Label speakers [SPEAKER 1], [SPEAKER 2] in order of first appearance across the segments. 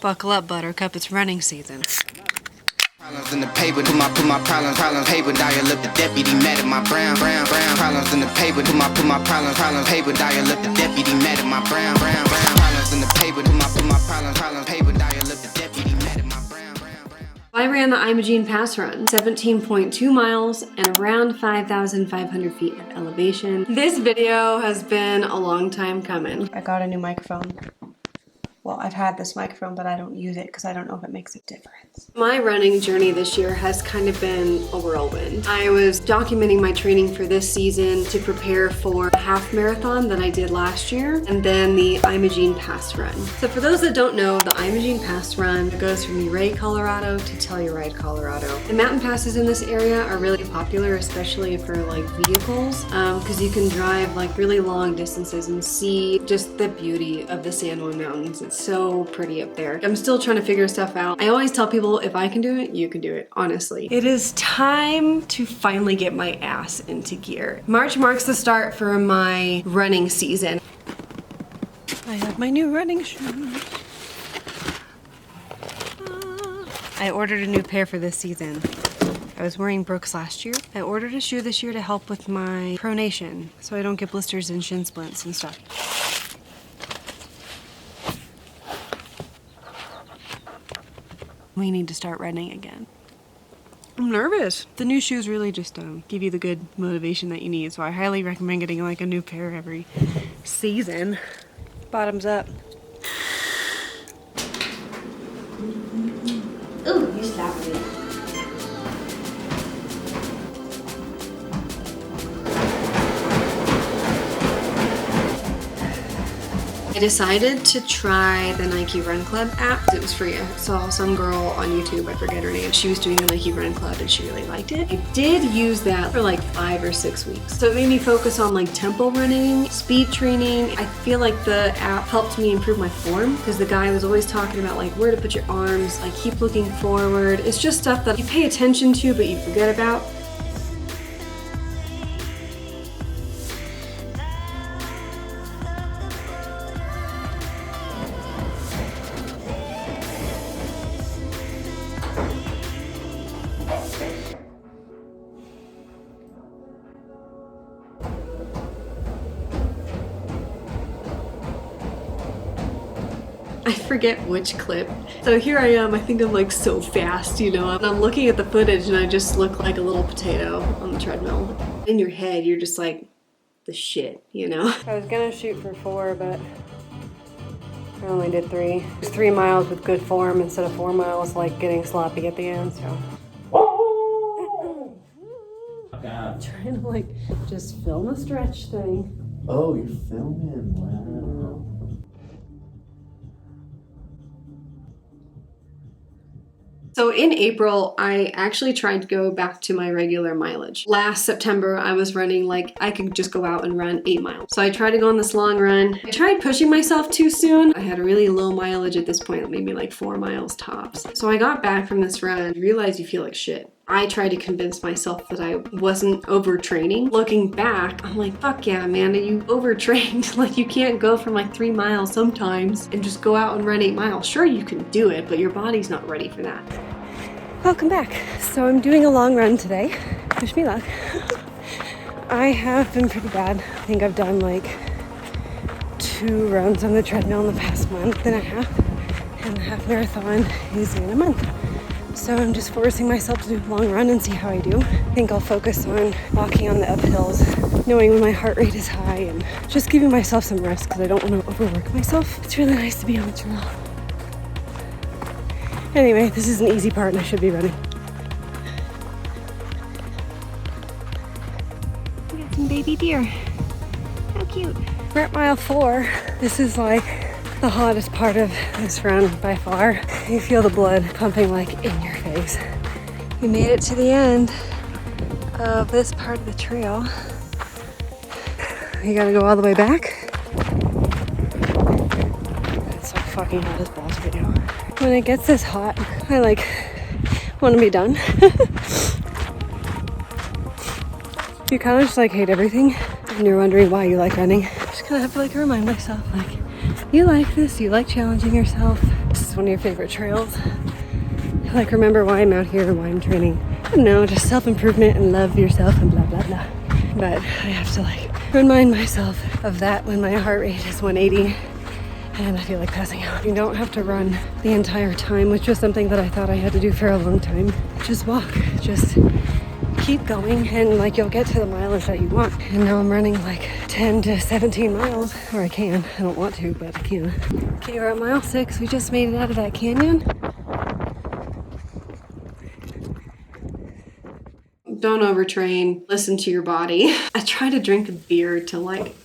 [SPEAKER 1] Buckle up, Buttercup, it's running season.
[SPEAKER 2] Problems in the paper, put my problems paper, dial up the deputy, mad at my brown. Problems in the paper, put my problems paper, dial up the deputy, mad at my brown. Problems in the paper, put my problems paper, dial up the deputy, mad at my brown.
[SPEAKER 1] I ran the Imogene Pass Run, 17.2 miles and around 5,500 feet of elevation. This video has been a long time coming. I got a new microphone. Well, I've had this microphone, but I don't use it because I don't know if it makes a difference. My running journey this year has kind of been a whirlwind. I was documenting my training for this season to prepare for the half marathon that I did last year, and then the Imogene Pass Run. So for those that don't know, the Imogene Pass Run goes from Ouray, Colorado to Telluride, Colorado. The mountain passes in this area are really popular, especially for like vehicles, because you can drive like really long distances and see just the beauty of the San Juan Mountains. It's so pretty up there. I'm still trying to figure stuff out. I always tell people, if I can do it, you can do it, honestly. It is time to finally get my ass into gear. March marks the start for my running season. I have my new running shoes. I ordered a new pair for this season. I was wearing Brooks last year. I ordered a shoe this year to help with my pronation, so I don't get blisters and shin splints and stuff. We need to start running again. I'm nervous. The new shoes really just give you the good motivation that you need, so I highly recommend getting like a new pair every season. Bottoms up.
[SPEAKER 3] Ooh, you slapped me.
[SPEAKER 1] I decided to try the Nike Run Club app. It was free. I saw some girl on YouTube, I forget her name. She was doing the Nike Run Club and she really liked it. I did use that for like 5 or 6 weeks. So it made me focus on like tempo running, speed training. I feel like the app helped me improve my form because the guy was always talking about like where to put your arms, like keep looking forward. It's just stuff that you pay attention to but you forget about. I forget which clip. So here I am, I think I'm like so fast, you know, and I'm looking at the footage and I just look like a little potato on the treadmill. In your head, you're just like, the shit, you know? I was gonna shoot for 4, but I only did 3. It was 3 miles with good form instead of 4 miles like getting sloppy at the end, so. I'm trying to like just film a stretch thing.
[SPEAKER 4] Oh, you're filming, wow.
[SPEAKER 1] So in April, I actually tried to go back to my regular mileage. Last September, I was running like I could just go out and run 8 miles. So I tried to go on this long run. I tried pushing myself too soon. I had a really low mileage at this point, maybe like 4 miles tops. So I got back from this run and realized you feel like shit. I tried to convince myself that I wasn't overtraining. Looking back, I'm like, fuck yeah, Amanda, you overtrained. Like you can't go from like 3 miles sometimes and just go out and run 8 miles. Sure, you can do it, but your body's not ready for that. Welcome back. So I'm doing a long run today. Wish me luck. I have been pretty bad. I think I've done like 2 runs on the treadmill in the past month and a half, and the half marathon is in a month. So I'm just forcing myself to do a long run and see how I do. I think I'll focus on walking on the uphills, knowing when my heart rate is high and just giving myself some rest because I don't want to overwork myself. It's really nice to be on the trail. Anyway, this is an easy part and I should be running. We got some baby deer. How cute. We're at mile 4. This is like the hottest part of this run by far. You feel the blood pumping like in your face. We made it to the end of this part of the trail. You gotta go all the way back. It's so fucking hot as balls right now. When it gets this hot, I like want to be done. You kind of just like hate everything and you're wondering why you like running. Just kind of have to like remind myself like, you like this, you like challenging yourself. is one of your favorite trails. Like, remember why I'm out here and why I'm training. I don't know, just self-improvement and love yourself and blah, blah, blah. But I have to like remind myself of that when my heart rate is 180 and I feel like passing out. You don't have to run the entire time, which was something that I thought I had to do for a long time. Just walk, just keep going, and like you'll get to the mileage that you want. And now I'm running like 10 to 17 miles, or I can. I don't want to, but I can. Okay, we're at mile 6. We just made it out of that canyon. Don't overtrain. Listen to your body. I tried to drink a beer to like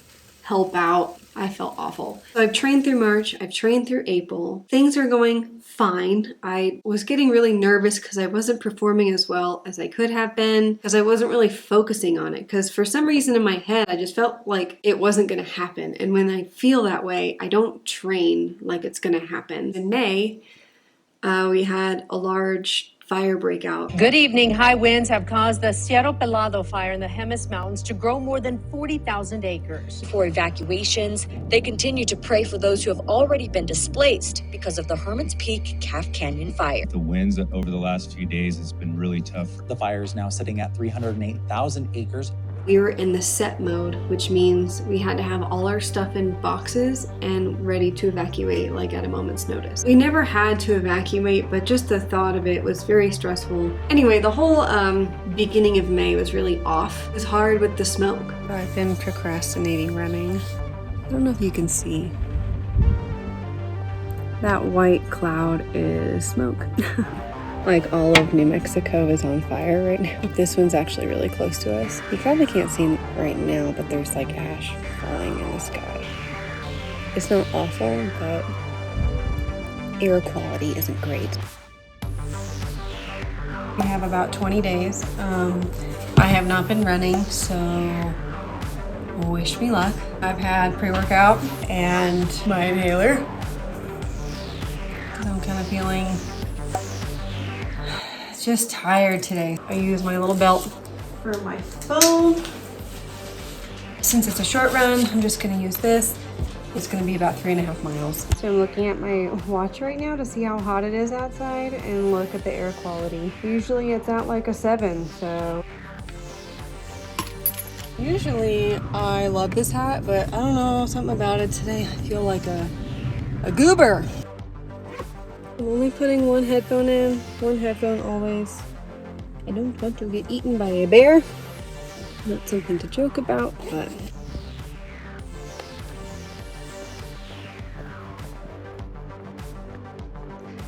[SPEAKER 1] help out. I felt awful. So I've trained through March. I've trained through April. Things are going fine. I was getting really nervous because I wasn't performing as well as I could have been, because I wasn't really focusing on it. Because for some reason in my head, I just felt like it wasn't going to happen. And when I feel that way, I don't train like it's going to happen. In May, we had a large fire breakout.
[SPEAKER 3] Good evening. High winds have caused the Cerro Pelado fire in the Jemez Mountains to grow more than 40,000 acres.
[SPEAKER 5] For evacuations, they continue to pray for those who have already been displaced because of the Hermit's Peak Calf Canyon fire.
[SPEAKER 6] The winds over the last few days has been really tough.
[SPEAKER 7] The fire is now sitting at 308,000 acres.
[SPEAKER 1] We were in the set mode, which means we had to have all our stuff in boxes and ready to evacuate, like at a moment's notice. We never had to evacuate, but just the thought of it was very stressful. Anyway, the whole beginning of May was really off. It was hard with the smoke. I've been procrastinating running. I don't know if you can see. That white cloud is smoke. Like all of New Mexico is on fire right now. This one's actually really close to us. You probably can't see right now, but there's like ash falling in the sky. It's not awful, but air quality isn't great. We have about 20 days. I have not been running, so wish me luck. I've had pre-workout and my inhaler. I'm kind of feeling just tired today. I use my little belt for my phone. Since it's a short run, I'm just gonna use this. It's gonna be about 3.5 miles. So I'm looking at my watch right now to see how hot it is outside and look at the air quality. Usually it's at like a 7, so. Usually I love this hat, but I don't know, something about it today. I feel like a goober. I'm only putting one headphone in, one headphone always. I don't want to get eaten by a bear. Not something to joke about, but.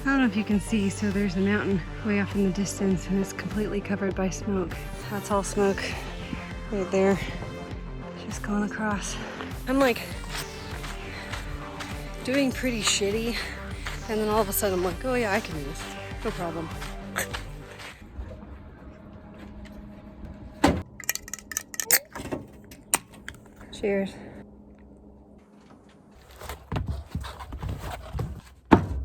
[SPEAKER 1] I don't know if you can see, so there's a mountain way off in the distance and it's completely covered by smoke. That's all smoke right there, just going across. I'm like doing pretty shitty. And then all of a sudden I'm like, oh yeah, I can do this. No problem. Cheers.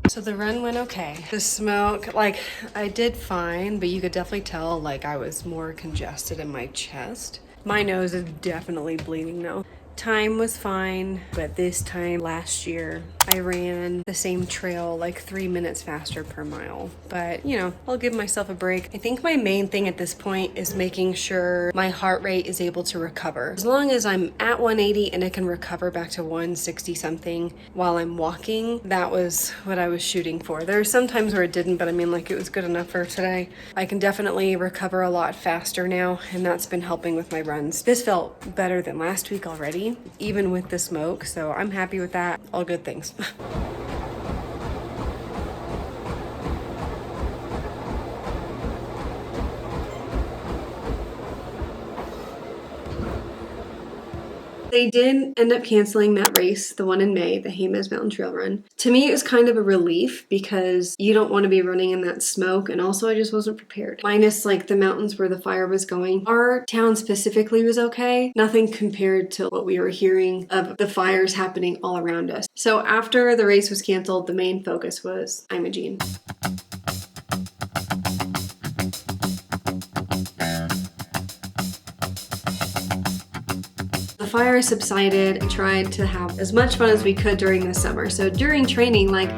[SPEAKER 1] So the run went okay. The smoke, like I did fine, but you could definitely tell like I was more congested in my chest. My nose is definitely bleeding now. Time was fine, but this time last year I ran the same trail like 3 minutes faster per mile. But you know, I'll give myself a break. I think my main thing at this point is making sure my heart rate is able to recover. As long as I'm at 180 and it can recover back to 160 something while I'm walking, that was what I was shooting for. There are some times where it didn't, but I mean like it was good enough for today. I can definitely recover a lot faster now, and that's been helping with my runs. This felt better than last week already, even with the smoke, so I'm happy with that. All good things. They did end up canceling that race, the one in May, the Jemez Mountain Trail Run. To me, it was kind of a relief because you don't want to be running in that smoke, and also I just wasn't prepared. Minus like the mountains where the fire was going. Our town specifically was okay. Nothing compared to what we were hearing of the fires happening all around us. So after the race was canceled, the main focus was Imogene. The fire subsided. I tried to have as much fun as we could during the summer. So during training, like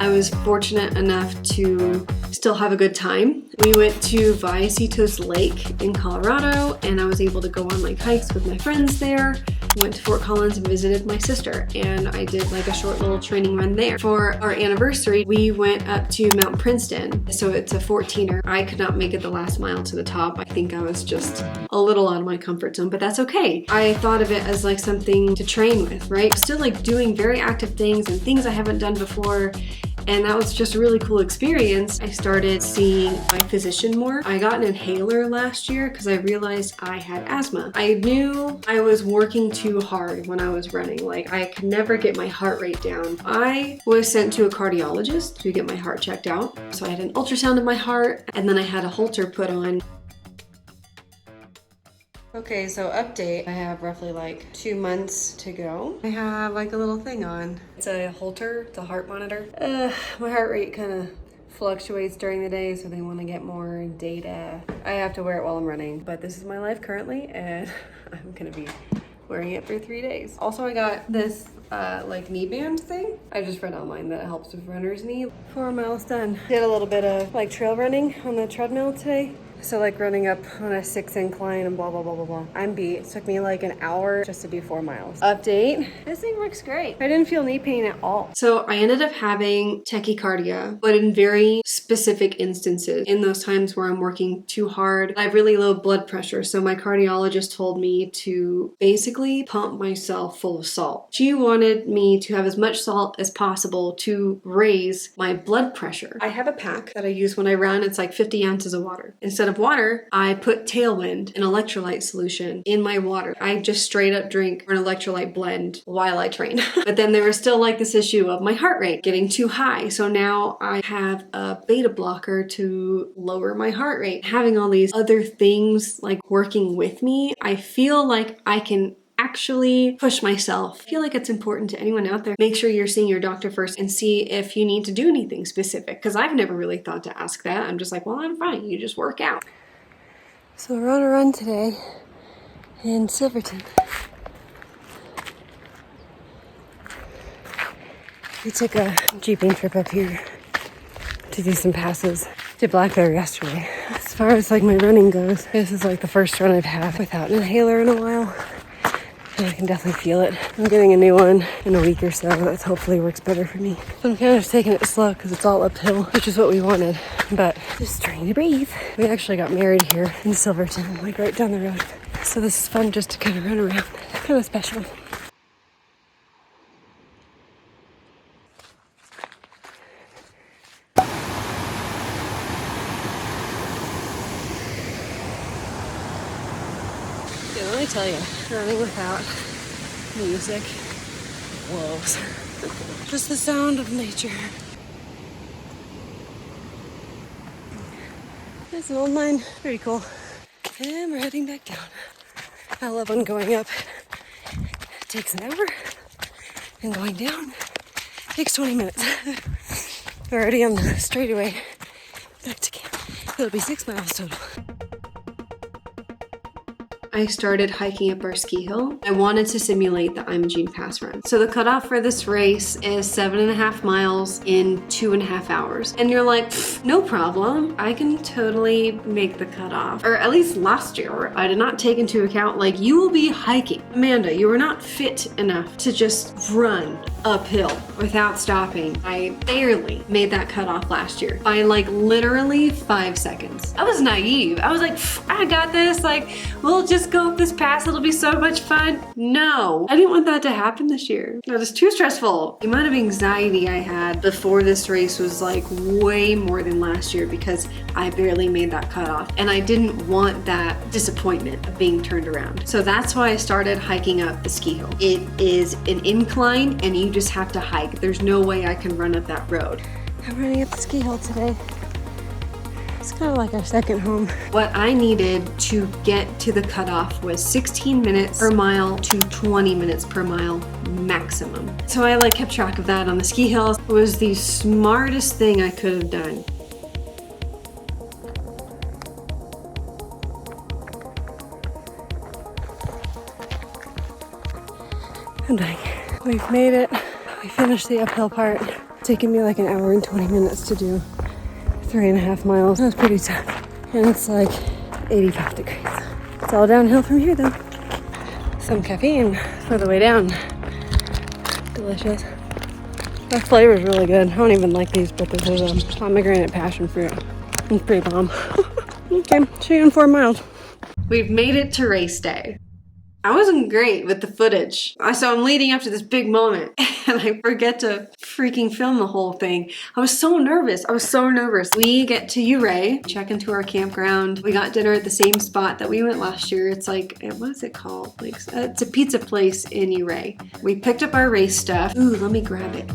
[SPEAKER 1] I was fortunate enough to still have a good time. We went to Vallecitos Lake in Colorado, and I was able to go on like hikes with my friends there. Went to Fort Collins and visited my sister, and I did like a short little training run there. For our anniversary, we went up to Mount Princeton. So it's a 14er. I could not make it the last mile to the top. I think I was just a little out of my comfort zone, but that's okay. I thought of it as like something to train with, right? Still like doing very active things and things I haven't done before. And that was just a really cool experience. I started seeing my physician more. I got an inhaler last year because I realized I had asthma. I knew I was working too hard when I was running. Like I could never get my heart rate down. I was sent to a cardiologist to get my heart checked out. So I had an ultrasound of my heart, and then I had a Holter put on. Okay, so update. I have roughly like 2 months to go. I have like a little thing on. It's a Holter, it's a heart monitor. My heart rate kind of fluctuates during the day, so they want to get more data. I have to wear it while I'm running, but this is my life currently, and I'm gonna be wearing it for 3 days. Also, I got this like knee band thing. I just read online that it helps with runner's knee. 4 miles done. Did a little bit of like trail running on the treadmill today. So like running up on a 6 incline and blah, blah, blah, blah, blah. I'm beat. It took me like an hour just to do 4 miles. Update. This thing works great. I didn't feel knee pain at all. So I ended up having tachycardia, but in very specific instances. In those times where I'm working too hard, I have really low blood pressure. So my cardiologist told me to basically pump myself full of salt. She wanted me to have as much salt as possible to raise my blood pressure. I have a pack that I use when I run. It's like 50 ounces of water. Instead of water, I put Tailwind, an electrolyte solution, in my water. I just straight up drink an electrolyte blend while I train. But then there was still like this issue of my heart rate getting too high. So now I have a beta blocker to lower my heart rate. Having all these other things like working with me, I feel like I can actually push myself. I feel like it's important to anyone out there. Make sure you're seeing your doctor first and see if you need to do anything specific, because I've never really thought to ask that. I'm just like, well, I'm fine. You just work out. So we're on a run today in Silverton. We took a jeeping trip up here to do some passes. Did Black Bear yesterday. As far as like my running goes, this is like the first run I've had without an inhaler in a while. And I can definitely feel it. I'm getting a new one in a week or so. That hopefully works better for me. So I'm kind of just taking it slow because it's all uphill, which is what we wanted. But just trying to breathe. We actually got married here in Silverton, like right down the road. So this is fun just to kind of run around. Kind of special. Yeah, let me tell you, running without music blows. Just the sound of nature. There's an old mine, pretty cool. And we're heading back down. I love when going up. It takes an hour, and going down takes 20 minutes. We're already on the straightaway back to camp. It'll be 6 miles total. I started hiking up our ski hill. I wanted to simulate the Imogene Pass Run. So the cutoff for this race is 7.5 miles in 2.5 hours. And you're like, no problem. I can totally make the cutoff. Or at least last year, I did not take into account, like, you will be hiking. Amanda, you are not fit enough to just run uphill without stopping. I barely made that cutoff last year by like literally 5 seconds. I was naive. I was like, I got this. Like, we'll just go up this pass. It'll be so much fun. No, I didn't want that to happen this year. That was too stressful. The amount of anxiety I had before this race was like way more than last year because I barely made that cutoff. And I didn't want that disappointment of being turned around. So that's why I started hiking up the ski hill. It is an incline and you just have to hike. There's no way I can run up that road. I'm running up the ski hill today. It's kind of like our second home. What I needed to get to the cutoff was 16 minutes per mile to 20 minutes per mile maximum. So I like kept track of that on the ski hill. It was the smartest thing I could have done. I'm dying. We've made it. We finished the uphill part. taken me like an hour and 20 minutes to do 3.5 miles. That was pretty tough. And it's like 85 degrees. It's all downhill from here though. Some caffeine for the way down. Delicious. The flavor is really good. I don't even like these, but this is pomegranate passion fruit. It's pretty bomb. Okay, see you in 4 miles. We've made it to race day. I wasn't great with the footage. So I'm leading up to this big moment and I forget to freaking film the whole thing. I was so nervous. We get to Ouray, check into our campground. We got dinner at the same spot that we went last year. It's like, what is it called? Like, it's a pizza place in Ouray. We picked up our race stuff. Ooh, let me grab it.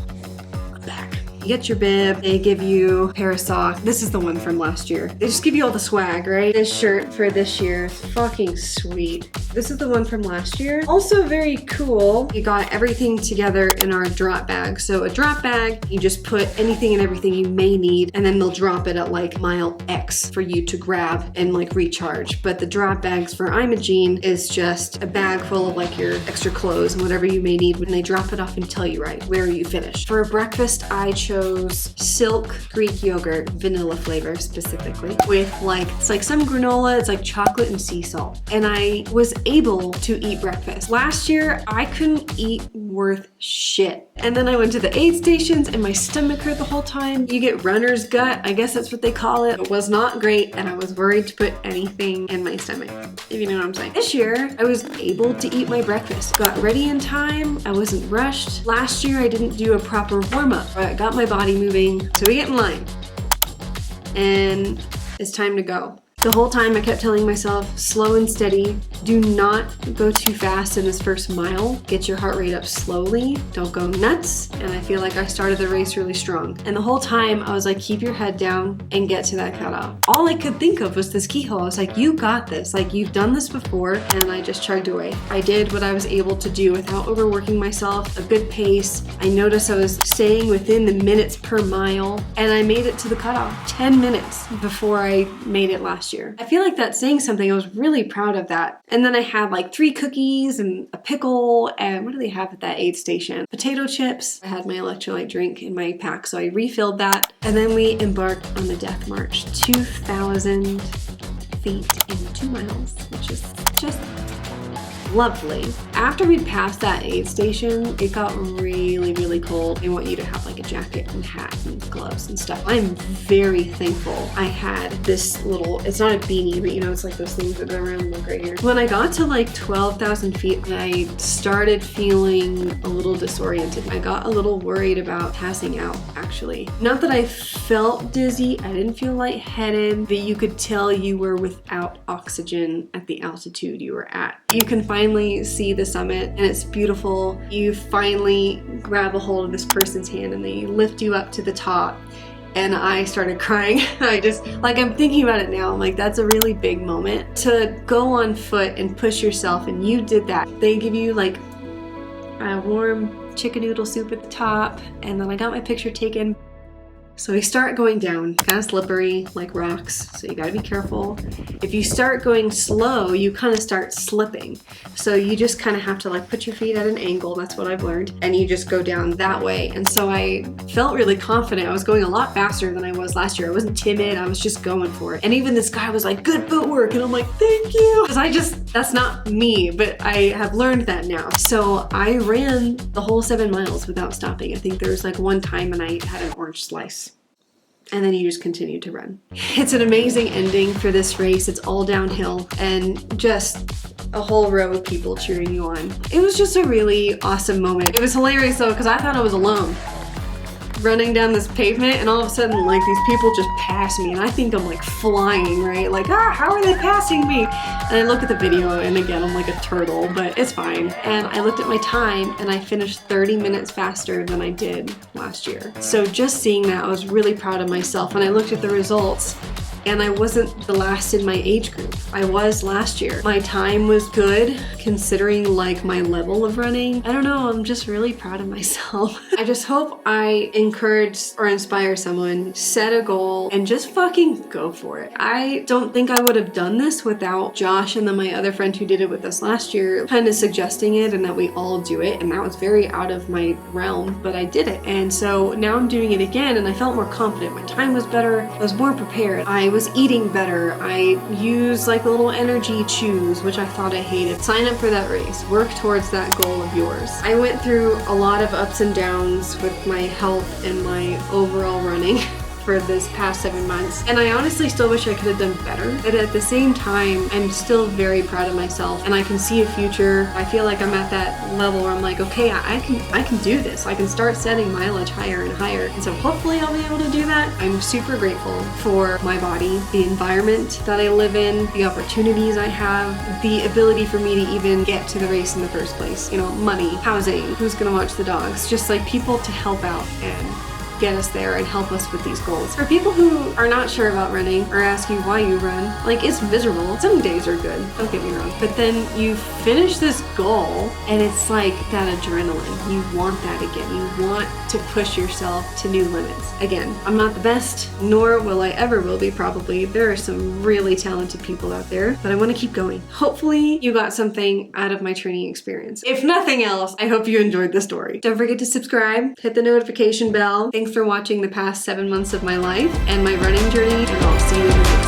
[SPEAKER 1] I'm back. You get your bib, they give you a pair of socks. This is the one from last year. They just give you all the swag, right? This shirt for this year is fucking sweet. This is the one from last year. Also very cool. We got everything together in our drop bag. So a drop bag, you just put anything and everything you may need, and then they'll drop it at like mile X for you to grab and like recharge. But the drop bags for Imogene is just a bag full of like your extra clothes and whatever you may need when they drop it off and tell you right where you finish. For breakfast, I chose silk Greek yogurt, vanilla flavor specifically, with like, it's like some granola, it's like chocolate and sea salt. And I was able to eat breakfast. Last year, I couldn't eat worth shit. And then I went to the aid stations and my stomach hurt the whole time. You get runner's gut, I guess that's what they call it. It was not great and I was worried to put anything in my stomach, if you know what I'm saying. This year, I was able to eat my breakfast. Got ready in time, I wasn't rushed. Last year, I didn't do a proper warm-up. I got my body moving, so we get in line. And it's time to go. The whole time I kept telling myself, slow and steady. Do not go too fast in this first mile. Get your heart rate up slowly. Don't go nuts. And I feel like I started the race really strong. And the whole time I was like, keep your head down and get to that cutoff. All I could think of was this keyhole. I was like, you got this. Like, you've done this before. And I just chugged away. I did what I was able to do without overworking myself, a good pace. I noticed I was staying within the minutes per mile. And I made it to the cutoff 10 minutes before I made it last year. I feel like that's saying something. I was really proud of that. And then I had like 3 cookies and a pickle and what do they have at that aid station? Potato chips. I had my electrolyte drink in my pack, so I refilled that. And then we embarked on the death march, 2,000 feet in 2 miles, which is just lovely. After we'd passed that aid station, it got really, really cold. They want you to have like a jacket and hat and gloves and stuff. I'm very thankful I had this little, it's not a beanie, but you know, it's like those things that go around like right here. When I got to like 12,000 feet, I started feeling a little disoriented. I got a little worried about passing out, actually. Not that I felt dizzy, I didn't feel lightheaded, but you could tell you were without oxygen at the altitude you were at. You can finally see the summit and it's beautiful. You finally grab a hold of this person's hand and they lift you up to the top. And I started crying. I just, like, I'm thinking about it now. I'm like, that's a really big moment to go on foot and push yourself, and you did that. They give you like a warm chicken noodle soup at the top, and then I got my picture taken. So we start going down, kind of slippery, like rocks, so you gotta be careful. If you start going slow, you kind of start slipping. So you just kind of have to like put your feet at an angle, that's what I've learned, and you just go down that way. And so I felt really confident. I was going a lot faster than I was last year. I wasn't timid, I was just going for it. And even this guy was like, good footwork, and I'm like, thank you. Because that's not me, but I have learned that now. So I ran the whole 7 miles without stopping. I think there was like one time and I had an orange slice. And then you just continue to run. It's an amazing ending for this race. It's all downhill and just a whole row of people cheering you on. It was just a really awesome moment. It was hilarious though, because I thought I was alone running down this pavement, and all of a sudden like these people just pass me and I think I'm like flying, right? Like, how are they passing me? And I look at the video and again I'm like a turtle, but it's fine. And I looked at my time and I finished 30 minutes faster than I did last year. So just seeing that, I was really proud of myself. And I looked at the results and I wasn't the last in my age group. I was last year. My time was good considering like my level of running. I don't know, I'm just really proud of myself. I just hope I encourage or inspire someone, set a goal, and just fucking go for it. I don't think I would have done this without Josh and then my other friend who did it with us last year kind of suggesting it and that we all do it, and that was very out of my realm, but I did it. And so now I'm doing it again and I felt more confident. My time was better, I was more prepared, I was eating better, I used like a little energy chews, which I thought I hated. Sign up for that race, work towards that goal of yours. I went through a lot of ups and downs with my health and my overall running for this past 7 months, and I honestly still wish I could have done better, but at the same time I'm still very proud of myself and I can see a future. I feel like I'm at that level where I'm like, okay, I can do this. I can start setting mileage higher and higher, and so hopefully I'll be able to do that. I'm super grateful for my body, the environment that I live in, the opportunities I have, the ability for me to even get to the race in the first place. You know, money, housing, who's gonna watch the dogs, just like people to help out and get us there and help us with these goals. For people who are not sure about running or ask you why you run, like, it's miserable. Some days are good, don't get me wrong, but then you finish this goal and it's like that adrenaline. You want that again. You want to push yourself to new limits. Again, I'm not the best, nor will I ever will be probably. There are some really talented people out there, but I want to keep going. Hopefully you got something out of my training experience. If nothing else, I hope you enjoyed the story. Don't forget to subscribe, hit the notification bell. Thanks for watching the past 7 months of my life and my running journey, and I'll see you in the next